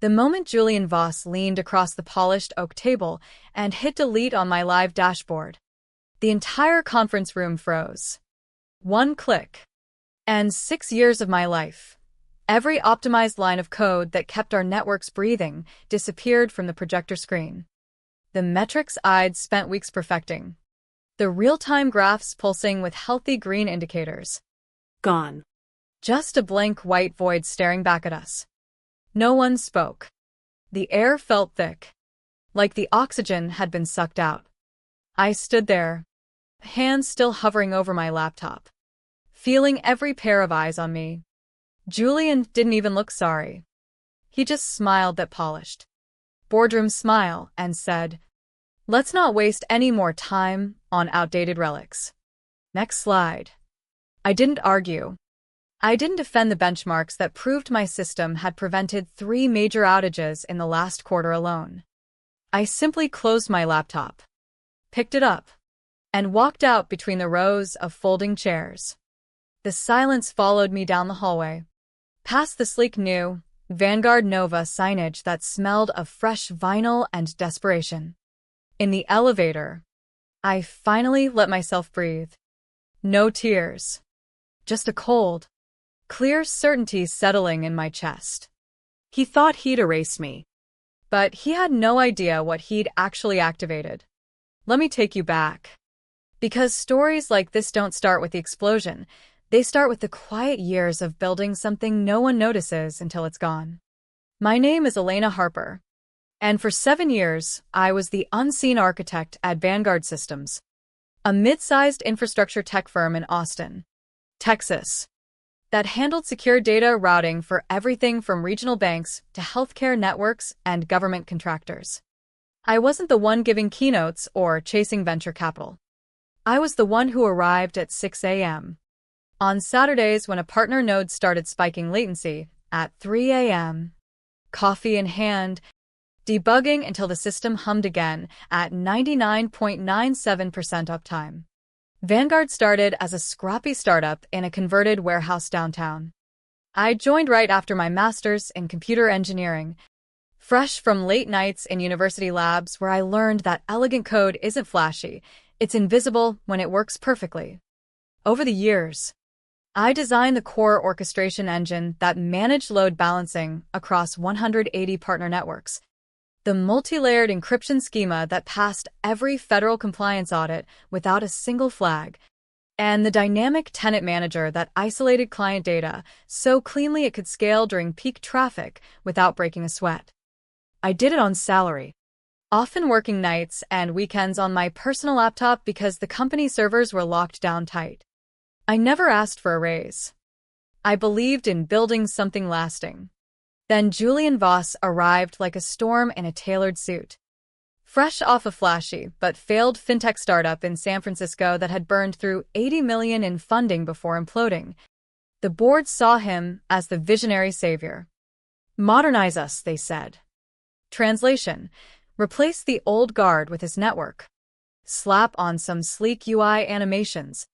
The moment Julian Voss leaned across the polished oak table and hit delete on my live dashboard, the entire conference room froze. One click. And 6 years of my life. Every optimized line of code that kept our networks breathing disappeared from the projector screen. The metrics I'd spent weeks perfecting. The real-time graphs pulsing with healthy green indicators. Gone. Just a blank white void staring back at us. No one spoke. The air felt thick, like the oxygen had been sucked out. I stood there, hands still hovering over my laptop, feeling every pair of eyes on me. Julian didn't even look sorry. He just smiled that polished boardroom smile and said, "Let's not waste any more time on outdated relics." Next slide. I didn't argue. I didn't defend the benchmarks that proved my system had prevented 3 major outages in the last quarter alone. I simply closed my laptop, picked it up, and walked out between the rows of folding chairs. The silence followed me down the hallway, past the sleek new Vanguard Nova signage that smelled of fresh vinyl and desperation. In the elevator, I finally let myself breathe. No tears. Just a cold, clear certainty settling in my chest. He thought he'd erase me. But he had no idea what he'd actually activated. Let me take you back. Because stories like this don't start with the explosion. They start with the quiet years of building something no one notices until it's gone. My name is Elena Harper. And for 7 years, I was the unseen architect at Vanguard Systems, a mid-sized infrastructure tech firm in Austin, Texas, that handled secure data routing for everything from regional banks to healthcare networks and government contractors. I wasn't the one giving keynotes or chasing venture capital. I was the one who arrived at 6 a.m. on Saturdays when a partner node started spiking latency at 3 a.m., coffee in hand, debugging until the system hummed again at 99.97% uptime. Vanguard started as a scrappy startup in a converted warehouse downtown. I joined right after my master's in computer engineering, fresh from late nights in university labs where I learned that elegant code isn't flashy, it's invisible when it works perfectly. Over the years, I designed the core orchestration engine that managed load balancing across 180 partner networks, the multi-layered encryption schema that passed every federal compliance audit without a single flag, and the dynamic tenant manager that isolated client data so cleanly it could scale during peak traffic without breaking a sweat. I did it on salary, often working nights and weekends on my personal laptop because the company servers were locked down tight. I never asked for a raise. I believed in building something lasting. Then Julian Voss arrived like a storm in a tailored suit. Fresh off a flashy but failed fintech startup in San Francisco that had burned through $80 million in funding before imploding, the board saw him as the visionary savior. Modernize us, they said. Translation: replace the old guard with his network, slap on some sleek UI animations,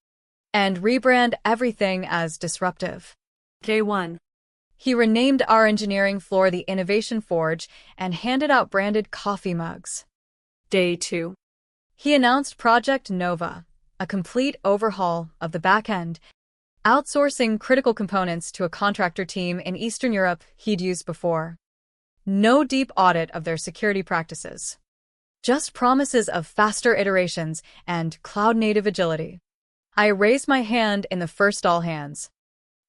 and rebrand everything as disruptive. Day 1. He renamed our engineering floor the Innovation Forge and handed out branded coffee mugs. Day 2. He announced Project Nova, a complete overhaul of the back end, outsourcing critical components to a contractor team in Eastern Europe he'd used before. No deep audit of their security practices. Just promises of faster iterations and cloud-native agility. I raised my hand in the first all hands.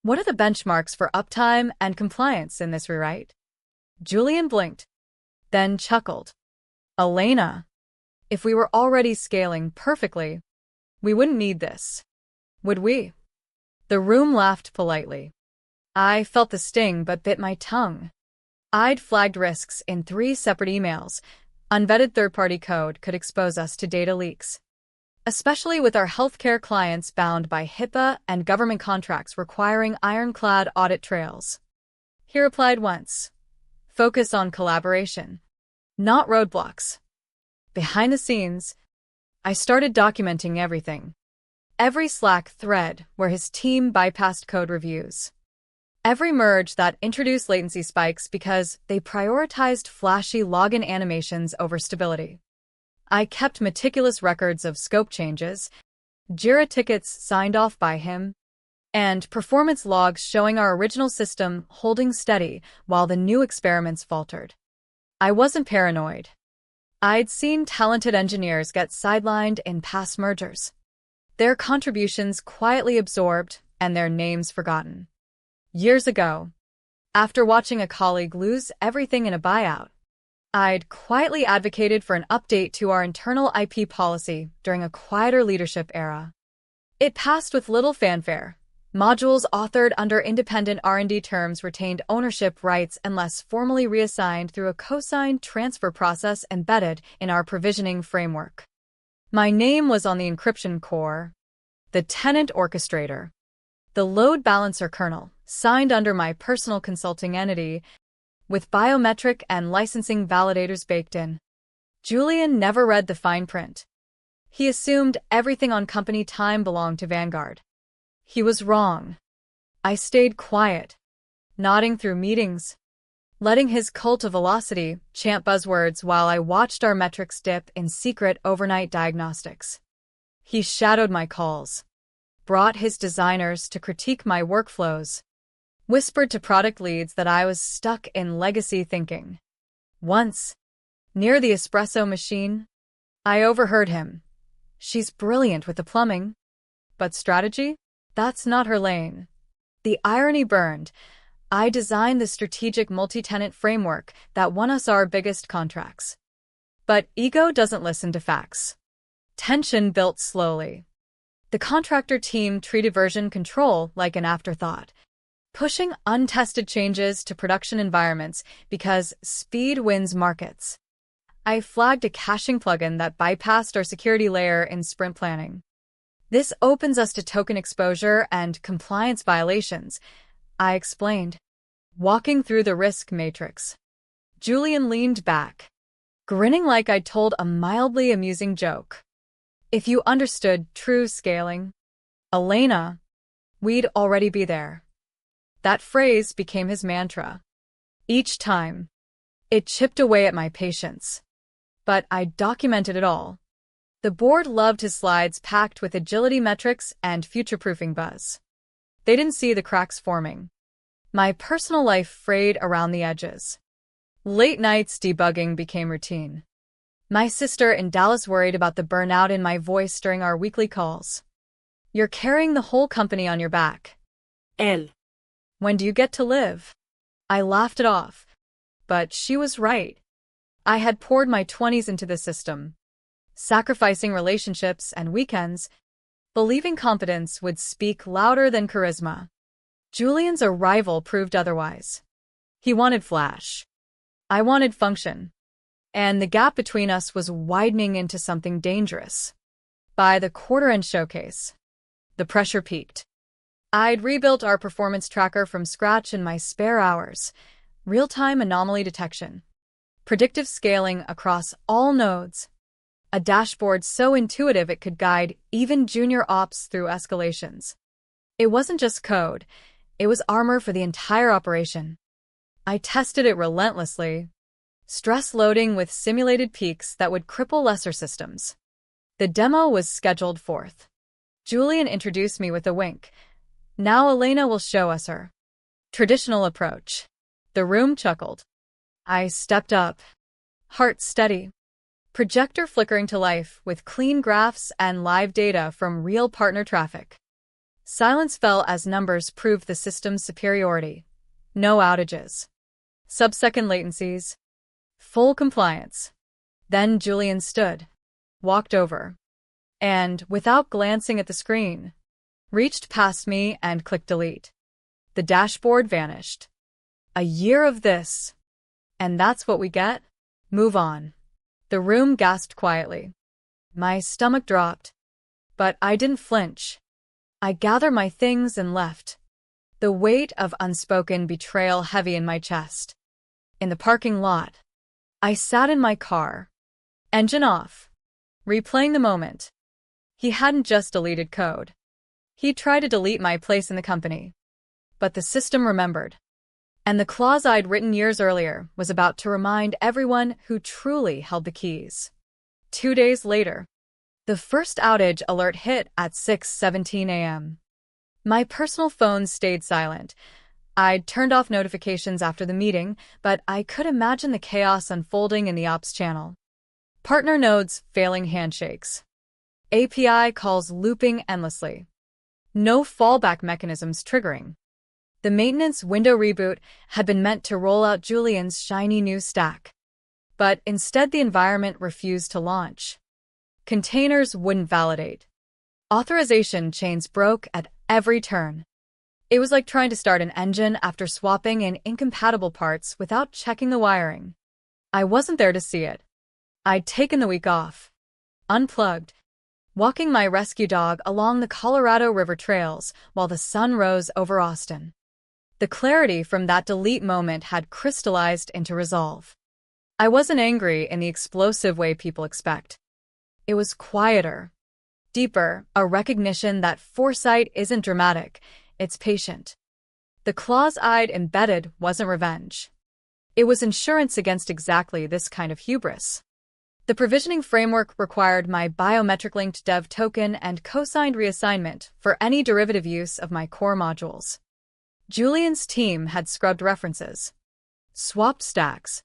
What are the benchmarks for uptime and compliance in this rewrite? Julian blinked, then chuckled. Elena, if we were already scaling perfectly, we wouldn't need this, would we? The room laughed politely. I felt the sting but bit my tongue. I'd flagged risks in 3 separate emails. Unvetted third-party code could expose us to data leaks, especially with our healthcare clients bound by HIPAA and government contracts requiring ironclad audit trails. He replied once, "Focus on collaboration, not roadblocks." Behind the scenes, I started documenting everything. Every Slack thread where his team bypassed code reviews. Every merge that introduced latency spikes because they prioritized flashy login animations over stability. I kept meticulous records of scope changes, Jira tickets signed off by him, and performance logs showing our original system holding steady while the new experiments faltered. I wasn't paranoid. I'd seen talented engineers get sidelined in past mergers, their contributions quietly absorbed and their names forgotten. Years ago, after watching a colleague lose everything in a buyout, I'd quietly advocated for an update to our internal IP policy during a quieter leadership era. It passed with little fanfare. Modules authored under independent R&D terms retained ownership rights unless formally reassigned through a cosigned transfer process embedded in our provisioning framework. My name was on the encryption core, the tenant orchestrator, the load balancer kernel, signed under my personal consulting entity, with biometric and licensing validators baked in. Julian never read the fine print. He assumed everything on company time belonged to Vanguard. He was wrong. I stayed quiet, nodding through meetings, letting his cult of velocity chant buzzwords while I watched our metrics dip in secret overnight diagnostics. He shadowed my calls, brought his designers to critique my workflows, whispered to product leads that I was stuck in legacy thinking. Once, near the espresso machine, I overheard him. "She's brilliant with the plumbing, but strategy? That's not her lane." The irony burned. I designed the strategic multi-tenant framework that won us our biggest contracts. But ego doesn't listen to facts. Tension built slowly. The contractor team treated version control like an afterthought, pushing untested changes to production environments because speed wins markets. I flagged a caching plugin that bypassed our security layer in sprint planning. "This opens us to token exposure and compliance violations," I explained, walking through the risk matrix. Julian leaned back, grinning like I'd told a mildly amusing joke. "If you understood true scaling, Elena, we'd already be there." That phrase became his mantra. Each time, it chipped away at my patience. But I documented it all. The board loved his slides packed with agility metrics and future-proofing buzz. They didn't see the cracks forming. My personal life frayed around the edges. Late nights debugging became routine. My sister in Dallas worried about the burnout in my voice during our weekly calls. "You're carrying the whole company on your back. When do you get to live?" I laughed it off. But she was right. I had poured my 20s into the system, sacrificing relationships and weekends, believing competence would speak louder than charisma. Julian's arrival proved otherwise. He wanted flash. I wanted function. And the gap between us was widening into something dangerous. By the quarter-end showcase, the pressure peaked. I'd rebuilt our performance tracker from scratch in my spare hours, real-time anomaly detection, predictive scaling across all nodes, a dashboard so intuitive it could guide even junior ops through escalations. It wasn't just code, it was armor for the entire operation. I tested it relentlessly, stress loading with simulated peaks that would cripple lesser systems. The demo was scheduled forth. Julian introduced me with a wink. "Now Elena will show us her traditional approach." The room chuckled. I stepped up, heart steady, projector flickering to life with clean graphs and live data from real partner traffic. Silence fell as numbers proved the system's superiority. No outages, sub-second latencies, full compliance. Then Julian stood, walked over, and, without glancing at the screen, reached past me and clicked delete. The dashboard vanished. A year of this. And that's what we get? Move on. The room gasped quietly. My stomach dropped. But I didn't flinch. I gathered my things and left, the weight of unspoken betrayal heavy in my chest. In the parking lot, I sat in my car, engine off, replaying the moment. He hadn't just deleted code. He tried to delete my place in the company. but the system remembered. And the clause I'd written years earlier was about to remind everyone who truly held the keys. 2 days later, the first outage alert hit at 6:17 a.m. My personal phone stayed silent. I'd turned off notifications after the meeting, but I could imagine the chaos unfolding in the ops channel. Partner nodes failing handshakes. API calls looping endlessly. No fallback mechanisms triggering. The maintenance window reboot had been meant to roll out Julian's shiny new stack. But instead the environment refused to launch. Containers wouldn't validate. Authorization chains broke at every turn. It was like trying to start an engine after swapping in incompatible parts without checking the wiring. I wasn't there to see it. I'd taken the week off. Unplugged. Walking my rescue dog along the Colorado River trails while the sun rose over Austin. The clarity from that delete moment had crystallized into resolve. I wasn't angry in the explosive way people expect. It was quieter, deeper, a recognition that foresight isn't dramatic, it's patient. The clause I'd embedded wasn't revenge. It was insurance against exactly this kind of hubris. The provisioning framework required my biometric-linked dev token and co-signed reassignment for any derivative use of my core modules. Julian's team had scrubbed references, swapped stacks,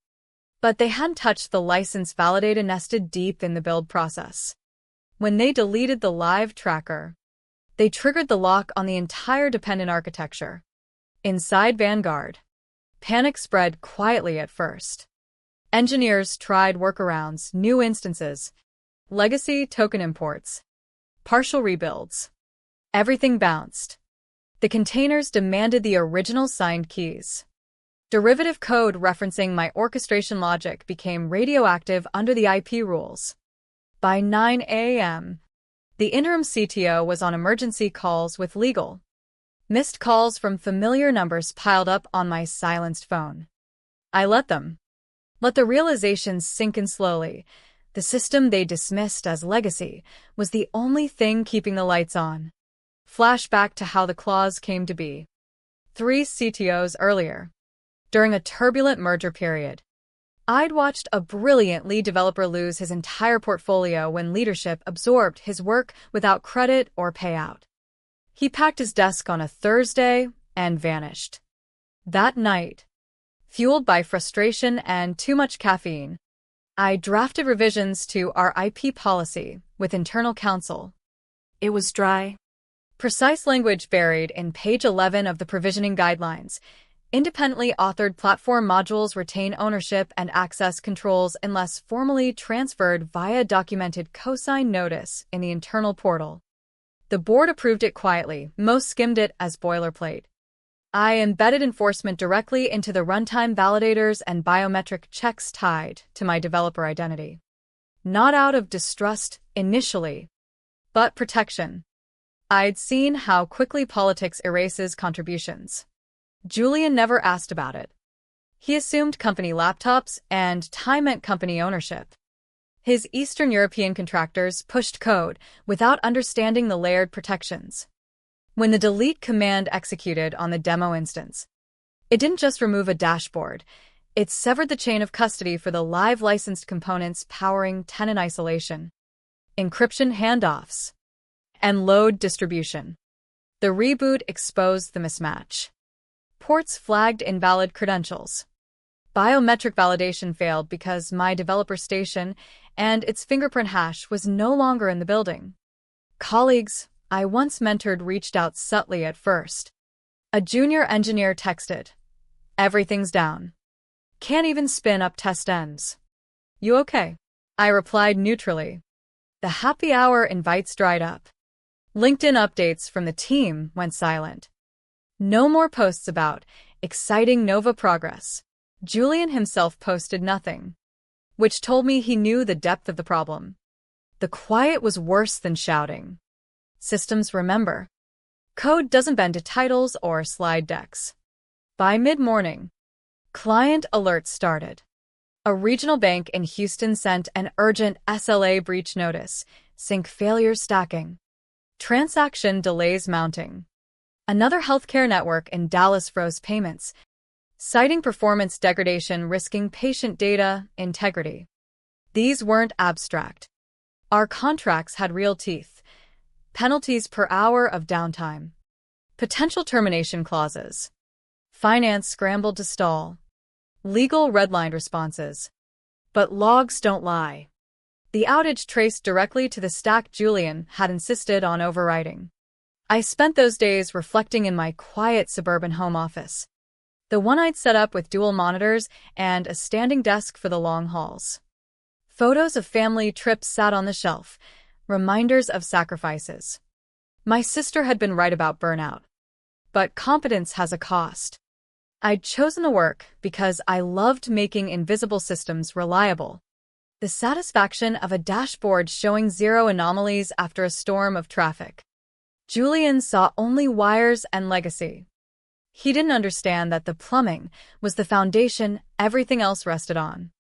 but they hadn't touched the license validator nested deep in the build process. When they deleted the live tracker, they triggered the lock on the entire dependent architecture. Inside Vanguard, panic spread quietly at first. Engineers tried workarounds, new instances, legacy token imports, partial rebuilds. Everything bounced. The containers demanded the original signed keys. Derivative code referencing my orchestration logic became radioactive under the IP rules. By 9 a.m., the interim CTO was on emergency calls with legal. Missed calls from familiar numbers piled up on my silenced phone. I let the realization sink in slowly. The system they dismissed as legacy was the only thing keeping the lights on. Flashback to how the clause came to be. 3 CTOs earlier. During a turbulent merger period, I'd watched a brilliant lead developer lose his entire portfolio when leadership absorbed his work without credit or payout. He packed his desk on a Thursday and vanished. That night, fueled by frustration and too much caffeine, I drafted revisions to our IP policy with internal counsel. It was dry. Precise language buried in page 11 of the provisioning guidelines. Independently authored platform modules retain ownership and access controls unless formally transferred via documented cosign notice in the internal portal. The board approved it quietly, most skimmed it as boilerplate. I embedded enforcement directly into the runtime validators and biometric checks tied to my developer identity. Not out of distrust initially, but protection. I'd seen how quickly politics erases contributions. Julian never asked about it. He assumed company laptops and time meant company ownership. His Eastern European contractors pushed code without understanding the layered protections. When the delete command executed on the demo instance, it didn't just remove a dashboard, it severed the chain of custody for the live licensed components powering tenant isolation, encryption handoffs, and load distribution. The reboot exposed the mismatch. Ports flagged invalid credentials. Biometric validation failed because my developer station and its fingerprint hash was no longer in the building. Colleagues I once mentored reached out subtly at first. A junior engineer texted, "Everything's down. Can't even spin up test ends. You okay?" I replied neutrally. The happy hour invites dried up. LinkedIn updates from the team went silent. No more posts about exciting Nova progress. Julian himself posted nothing, which told me he knew the depth of the problem. The quiet was worse than shouting. Systems remember. Code doesn't bend to titles or slide decks. By mid-morning, client alerts started. A regional bank in Houston sent an urgent SLA breach notice, sync failures stacking. Transaction delays mounting. Another healthcare network in Dallas froze payments, citing performance degradation risking patient data integrity. These weren't abstract. Our contracts had real teeth. Penalties per hour of downtime. Potential termination clauses. Finance scrambled to stall. Legal redlined responses. But logs don't lie. The outage traced directly to the stack Julian had insisted on overriding. I spent those days reflecting in my quiet suburban home office, the one I'd set up with dual monitors and a standing desk for the long hauls. Photos of family trips sat on the shelf, reminders of sacrifices. My sister had been right about burnout. But competence has a cost. I'd chosen the work because I loved making invisible systems reliable. The satisfaction of a dashboard showing zero anomalies after a storm of traffic. Julian saw only wires and legacy. He didn't understand that the plumbing was the foundation everything else rested on.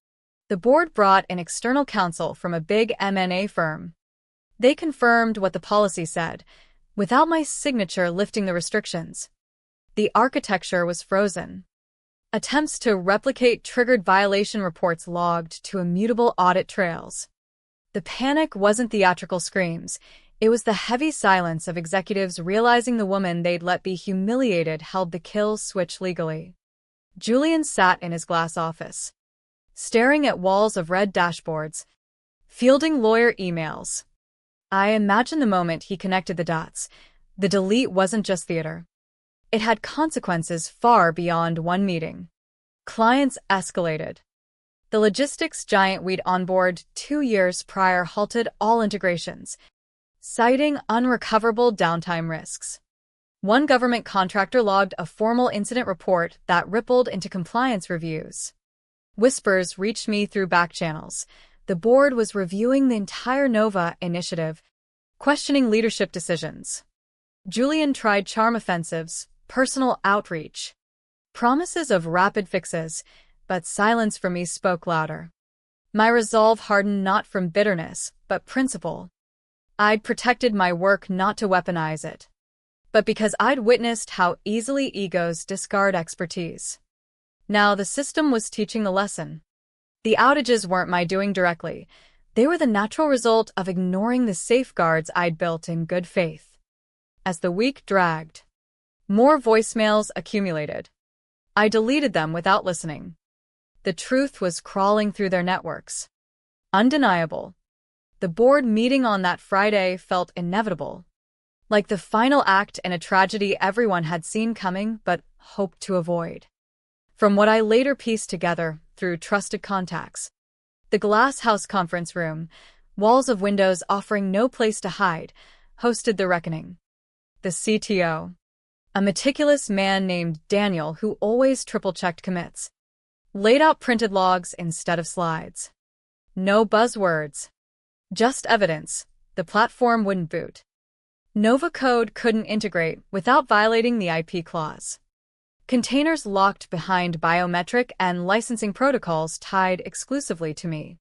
The board brought in external counsel from a big M&A firm. They confirmed what the policy said, without my signature lifting the restrictions. The architecture was frozen. Attempts to replicate triggered violation reports logged to immutable audit trails. The panic wasn't theatrical screams. It was the heavy silence of executives realizing the woman they'd let be humiliated held the kill switch legally. Julian sat in his glass office, staring at walls of red dashboards, fielding lawyer emails. I imagined the moment he connected the dots. The delete wasn't just theater. It had consequences far beyond one meeting. Clients escalated. The logistics giant we'd onboarded 2 years prior halted all integrations, citing unrecoverable downtime risks. One government contractor logged a formal incident report that rippled into compliance reviews. Whispers reached me through back channels. The board was reviewing the entire Nova initiative, questioning leadership decisions. Julian tried charm offensives, personal outreach, promises of rapid fixes, but silence from me spoke louder. My resolve hardened not from bitterness, but principle. I'd protected my work not to weaponize it, but because I'd witnessed how easily egos discard expertise. Now the system was teaching the lesson. The outages weren't my doing directly. They were the natural result of ignoring the safeguards I'd built in good faith. As the week dragged, more voicemails accumulated. I deleted them without listening. The truth was crawling through their networks. Undeniable. The board meeting on that Friday felt inevitable, like the final act in a tragedy everyone had seen coming but hoped to avoid. From what I later pieced together through trusted contacts, the Glass House conference room, walls of windows offering no place to hide, hosted the reckoning. The CTO, a meticulous man named Daniel who always triple-checked commits, laid out printed logs instead of slides. No buzzwords. Just evidence. The platform wouldn't boot. Nova code couldn't integrate without violating the IP clause. Containers locked behind biometric and licensing protocols tied exclusively to me.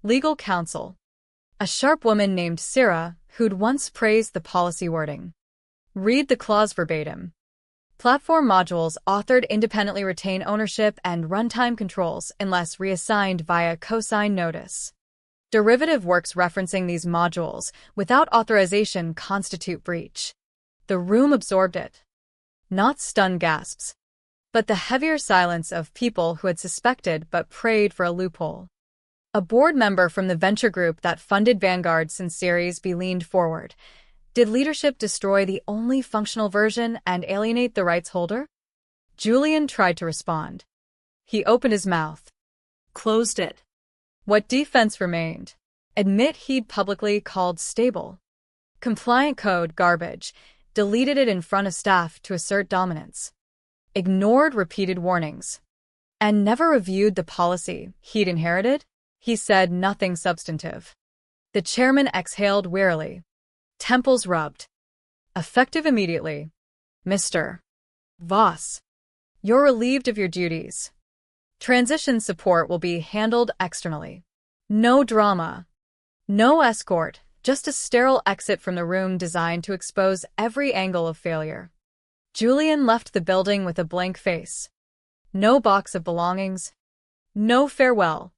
Legal counsel. A sharp woman named Sarah, who'd once praised the policy wording. Read the clause verbatim. Platform modules authored independently retain ownership and runtime controls unless reassigned via cosign notice. Derivative works referencing these modules without authorization constitute breach. The room absorbed it. Not stunned gasps, but the heavier silence of people who had suspected but prayed for a loophole. A board member from the venture group that funded Vanguard since Series B leaned forward. Did leadership destroy the only functional version and alienate the rights holder? Julian tried to respond. He opened his mouth, closed it. What defense remained? Admit he'd publicly called stable compliant code garbage, deleted it in front of staff to assert dominance, ignored repeated warnings, and never reviewed the policy he'd inherited? He said nothing substantive. The chairman exhaled wearily. Temples rubbed. Effective immediately. Mr. Voss, you're relieved of your duties. Transition support will be handled externally. No drama. No escort, just a sterile exit from the room designed to expose every angle of failure. Julian left the building with a blank face. No box of belongings. No farewell.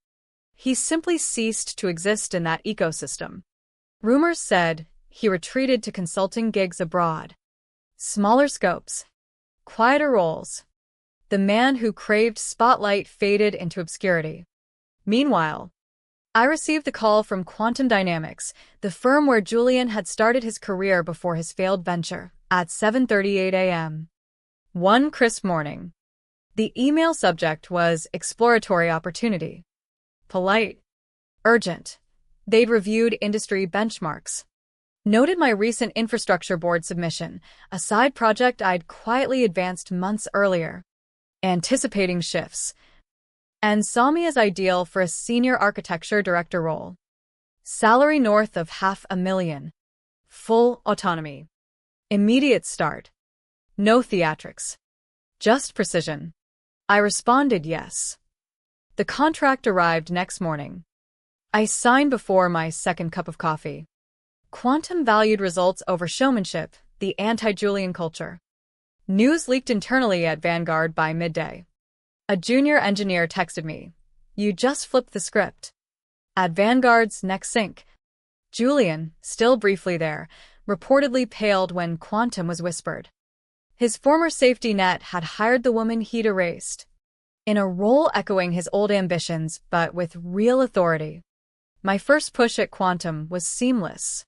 He simply ceased to exist in that ecosystem. Rumors said he retreated to consulting gigs abroad. Smaller scopes. Quieter roles. The man who craved spotlight faded into obscurity. Meanwhile, I received the call from Quantum Dynamics, the firm where Julian had started his career before his failed venture, at 7:38 a.m. One crisp morning. The email subject was exploratory opportunity. Polite. Urgent. They'd reviewed industry benchmarks. Noted my recent infrastructure board submission, a side project I'd quietly advanced months earlier. Anticipating shifts. And saw me as ideal for a senior architecture director role. Salary north of $500,000. Full autonomy. Immediate start. No theatrics. Just precision. I responded yes. The contract arrived next morning. I signed before my second cup of coffee. Quantum valued results over showmanship, the anti-Julian culture. News leaked internally at Vanguard by midday. A junior engineer texted me, "You just flipped the script." At Vanguard's next sync, Julian, still briefly there, reportedly paled when Quantum was whispered. His former safety net had hired the woman he'd erased. In a role echoing his old ambitions, but with real authority. My first push at Quantum was seamless.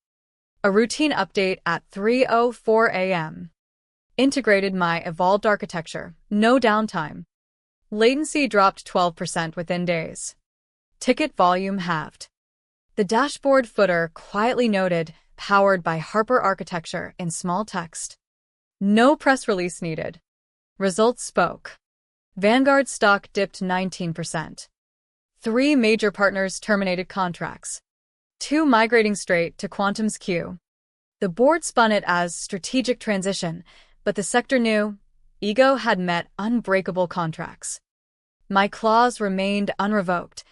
A routine update at 3:04 a.m. Integrated my evolved architecture, no downtime. Latency dropped 12% within days. Ticket volume halved. The dashboard footer quietly noted, "Powered by Harper Architecture" in small text. No press release needed. Results spoke. Vanguard stock dipped 19%. 3 major partners terminated contracts. 2 migrating straight to Quantum's queue. The board spun it as strategic transition, but the sector knew ego had met unbreakable contracts. My clause remained unrevoked,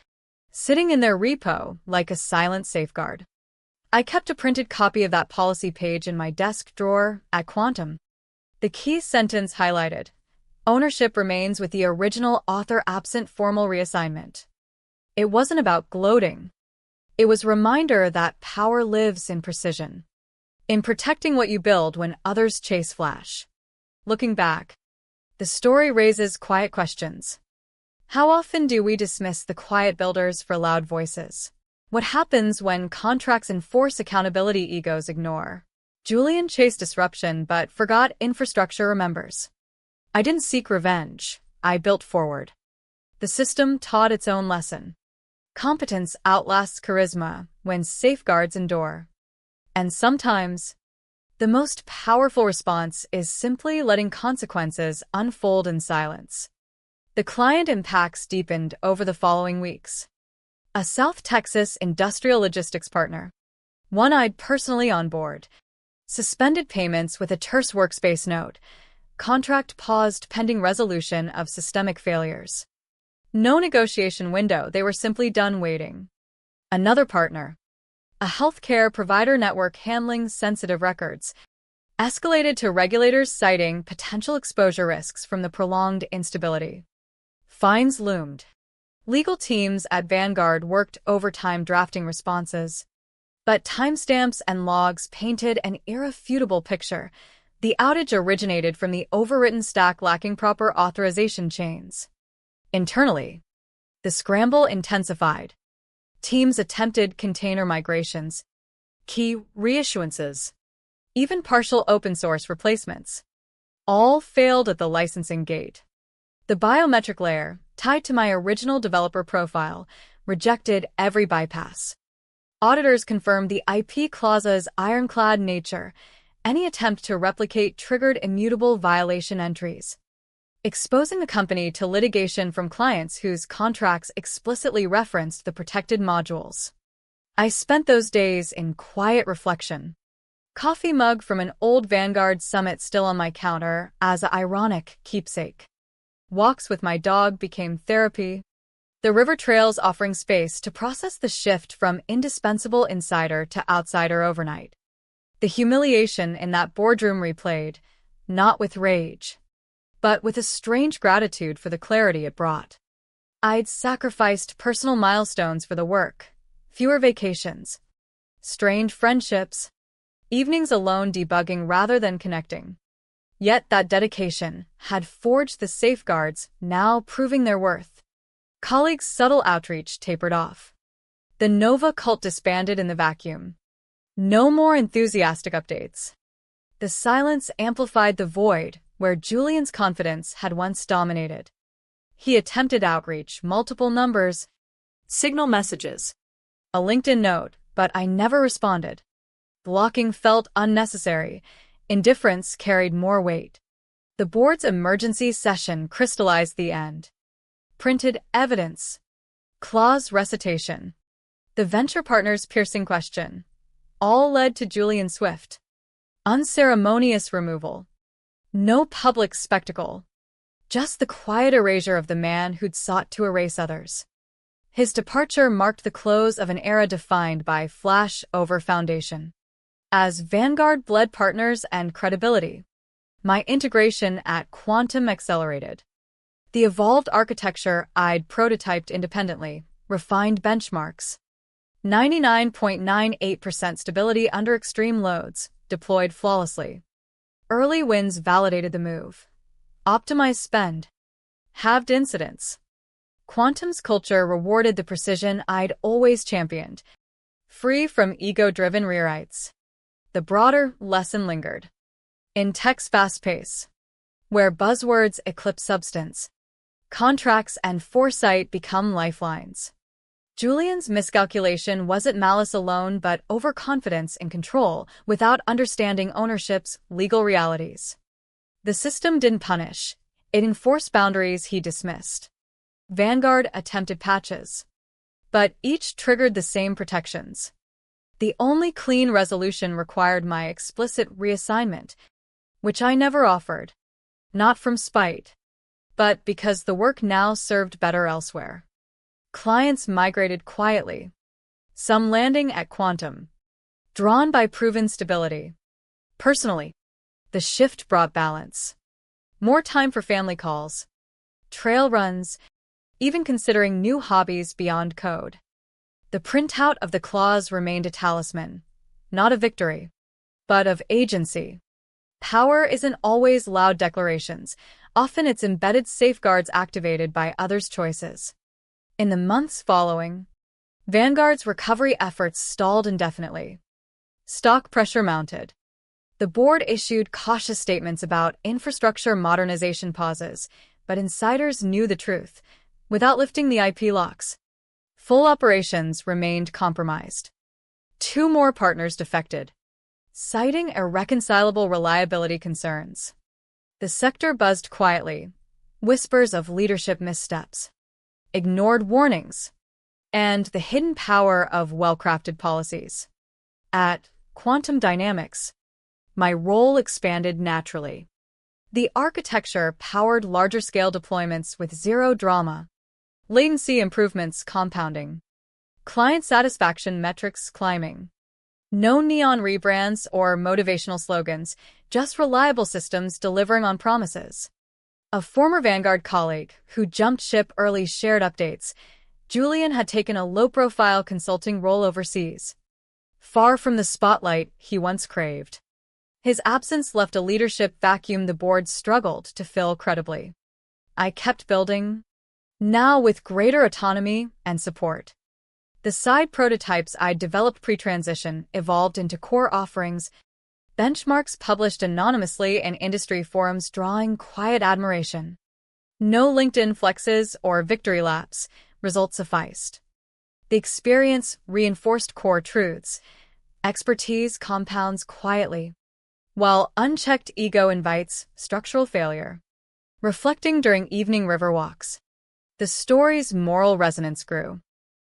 sitting in their repo like a silent safeguard. I kept a printed copy of that policy page in my desk drawer at Quantum. The key sentence highlighted, "Ownership remains with the original author absent formal reassignment." It wasn't about gloating. It was a reminder that power lives in precision. In protecting what you build when others chase flash. Looking back, the story raises quiet questions. How often do we dismiss the quiet builders for loud voices? What happens when contracts enforce accountability egos ignore? Julian chased disruption but forgot infrastructure remembers. I didn't seek revenge. I built forward. The system taught its own lesson. Competence outlasts charisma when safeguards endure. And sometimes, the most powerful response is simply letting consequences unfold in silence. The client impacts deepened over the following weeks. A South Texas industrial logistics partner, one I'd personally onboard, suspended payments with a terse workspace note, contract paused pending resolution of systemic failures. No negotiation window, they were simply done waiting. Another partner, a healthcare provider network handling sensitive records, escalated to regulators citing potential exposure risks from the prolonged instability. Fines loomed. Legal teams at Vanguard worked overtime drafting responses. But timestamps and logs painted an irrefutable picture. The outage originated from the overwritten stack lacking proper authorization chains. Internally, the scramble intensified. Teams attempted container migrations, key reissuances, even partial open-source replacements. All failed at the licensing gate. The biometric layer, tied to my original developer profile, rejected every bypass. Auditors confirmed the IP clause's ironclad nature. Any attempt to replicate triggered immutable violation entries, exposing the company to litigation from clients whose contracts explicitly referenced the protected modules. I spent those days in quiet reflection. Coffee mug from an old Vanguard summit still on my counter as an ironic keepsake. Walks with my dog became therapy. The river trails offering space to process the shift from indispensable insider to outsider overnight. The humiliation in that boardroom replayed, not with rage, but with a strange gratitude for the clarity it brought. I'd sacrificed personal milestones for the work, fewer vacations, strained friendships, evenings alone debugging rather than connecting. Yet that dedication had forged the safeguards now proving their worth. Colleagues' subtle outreach tapered off. The Nova cult disbanded in the vacuum. No more enthusiastic updates. The silence amplified the void where Julian's confidence had once dominated. He attempted outreach, multiple numbers, Signal messages. a LinkedIn note, but I never responded. Blocking felt unnecessary. Indifference carried more weight. The board's emergency session crystallized the end. Printed evidence. Clause recitation. The venture partner's piercing question. All led to Julian Swift. Unceremonious removal. No public spectacle. Just the quiet erasure of the man who'd sought to erase others. His departure marked the close of an era defined by flash over foundation. As Vanguard bled partners and credibility, my integration at Quantum accelerated. The evolved architecture I'd prototyped independently, refined benchmarks. 99.98% stability under extreme loads, deployed flawlessly. Early wins validated the move. Optimized spend. Halved incidents. Quantum's culture rewarded the precision I'd always championed, free from ego-driven rewrites. The broader lesson lingered. In tech's fast pace, where buzzwords eclipse substance, contracts and foresight become lifelines. Julian's miscalculation wasn't malice alone but overconfidence in control without understanding ownership's legal realities. The system didn't punish, it enforced boundaries he dismissed. Vanguard attempted patches, but each triggered the same protections. The only clean resolution required my explicit reassignment, which I never offered. Not from spite, but because the work now served better elsewhere. Clients migrated quietly, some landing at Quantum, drawn by proven stability. Personally, the shift brought balance. More time for family calls, trail runs, even considering new hobbies beyond code. The printout of the clause remained a talisman, not a victory, but of agency. Power isn't always loud declarations. Often it's embedded safeguards activated by others' choices. In the months following, Vanguard's recovery efforts stalled indefinitely. Stock pressure mounted. The board issued cautious statements about infrastructure modernization pauses, but insiders knew the truth. Without lifting the IP locks, full operations remained compromised. 2 more partners defected, citing irreconcilable reliability concerns. The sector buzzed quietly, whispers of leadership missteps, ignored warnings, and the hidden power of well-crafted policies. At Quantum Dynamics, my role expanded naturally. The architecture powered larger-scale deployments with zero drama, latency improvements compounding, client satisfaction metrics climbing. No neon rebrands or motivational slogans, just reliable systems delivering on promises. A former Vanguard colleague who jumped ship early shared updates. Julian had taken a low-profile consulting role overseas, far from the spotlight he once craved. His absence left a leadership vacuum the board struggled to fill credibly. I kept building, now with greater autonomy and support. The side prototypes I'd developed pre-transition evolved into core offerings, benchmarks published anonymously in industry forums drawing quiet admiration. No LinkedIn flexes or victory laps, results sufficed. The experience reinforced core truths. Expertise compounds quietly, while unchecked ego invites structural failure. Reflecting during evening river walks, the story's moral resonance grew.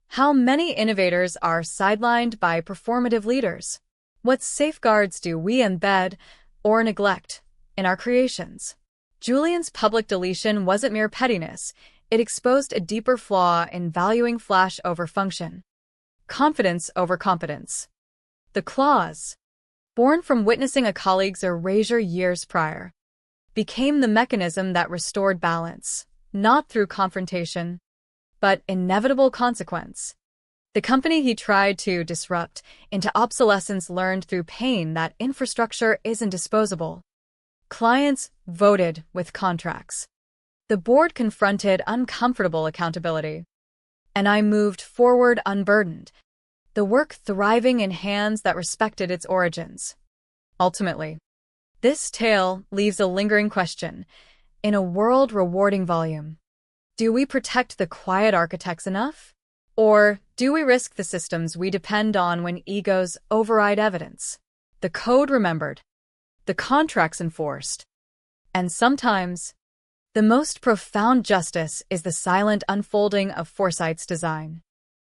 How many innovators are sidelined by performative leaders? What safeguards do we embed or neglect in our creations? Julian's public deletion wasn't mere pettiness. It exposed a deeper flaw in valuing flash over function, confidence over competence. The clause, born from witnessing a colleague's erasure years prior, became the mechanism that restored balance, not through confrontation, but inevitable consequence. The company he tried to disrupt into obsolescence learned through pain that infrastructure isn't disposable. Clients voted with contracts. The board confronted uncomfortable accountability. And I moved forward unburdened, the work thriving in hands that respected its origins. Ultimately, this tale leaves a lingering question. In a world rewarding volume, do we protect the quiet architects enough? Or do we risk the systems we depend on when egos override evidence? The code remembered, the contracts enforced, and sometimes, the most profound justice is the silent unfolding of foresight's design.